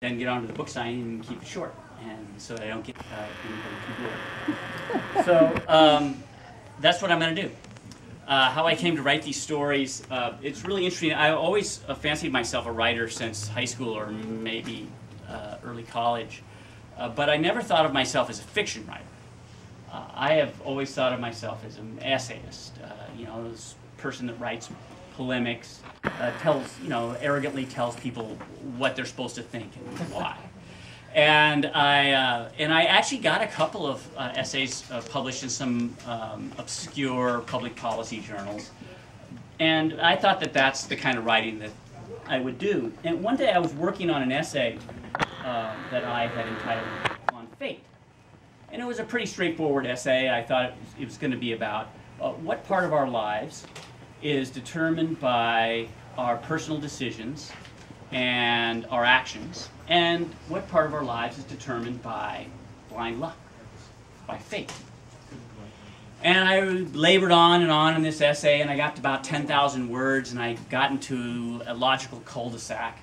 then get on to the book signing and keep it short, and so that I don't get anybody too bored. So that's what I'm going to do. How I came to write these stories, it's really interesting. I always fancied myself a writer since high school or maybe early college, but I never thought of myself as a fiction writer. I have always thought of myself as an essayist, you know, this person that writes polemics, arrogantly tells people what they're supposed to think and why. And I actually got a couple of essays published in some obscure public policy journals, and I thought that that's the kind of writing that I would do. And one day I was working on an essay that I had entitled "On Fate," and it was a pretty straightforward essay. I thought it was going to be about what part of our lives is determined by our personal decisions and our actions, and what part of our lives is determined by blind luck, by fate. And I labored on in this essay, and I got to about 10,000 words, and I got into a logical cul-de-sac,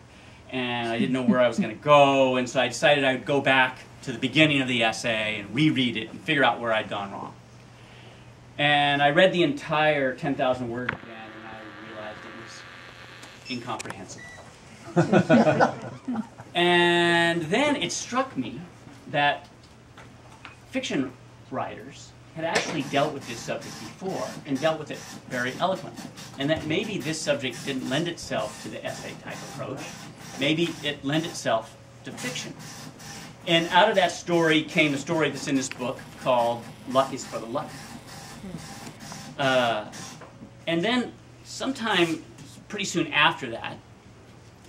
and I didn't know where I was going to go, and so I decided I would go back to the beginning of the essay and reread it and figure out where I'd gone wrong. And I read the entire 10,000 words again, and I realized it was incomprehensible. And then it struck me that fiction writers had actually dealt with this subject before and dealt with it very eloquently, and that maybe this subject didn't lend itself to the essay type approach. Maybe it lent itself to fiction. And out of that story came a story that's in this book called "Luck is for the Lucky." And then sometime pretty soon after that,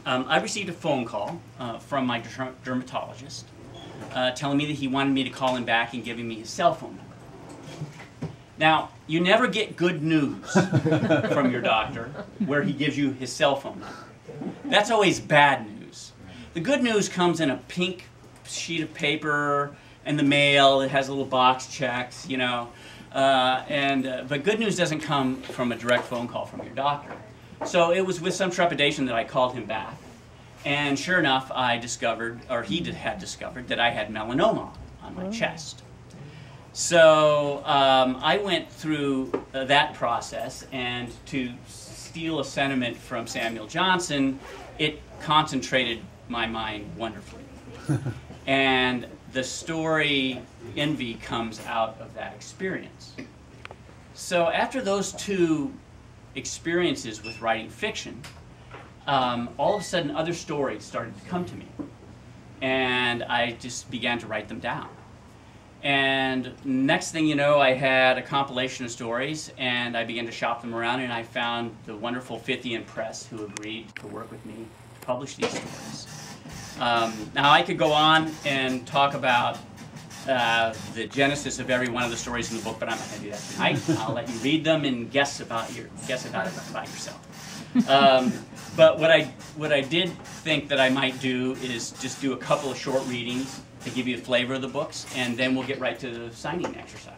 I received a phone call from my dermatologist telling me that he wanted me to call him back and giving me his cell phone number. Now, you never get good news from your doctor where he gives you his cell phone number. That's always bad news. The good news comes in a pink sheet of paper in the mail. It has a little box checked, you know. But good news doesn't come from a direct phone call from your doctor. So it was with some trepidation that I called him back. And sure enough, I discovered, or he had discovered, that I had melanoma on my chest. So I went through that process, and to steal a sentiment from Samuel Johnson, it concentrated my mind wonderfully. And the story Envy comes out of that experience. So after those two experiences with writing fiction, all of a sudden other stories started to come to me, and I just began to write them down. And next thing you know, I had a compilation of stories, and I began to shop them around, and I found the wonderful Fithian Press, who agreed to work with me to publish these stories. Now I could go on and talk about the genesis of every one of the stories in the book, but I'm not going to do that tonight. I'll let you read them and guess about it about yourself. But what I did think that I might do is just do a couple of short readings to give you a flavor of the books, and then we'll get right to the signing exercise.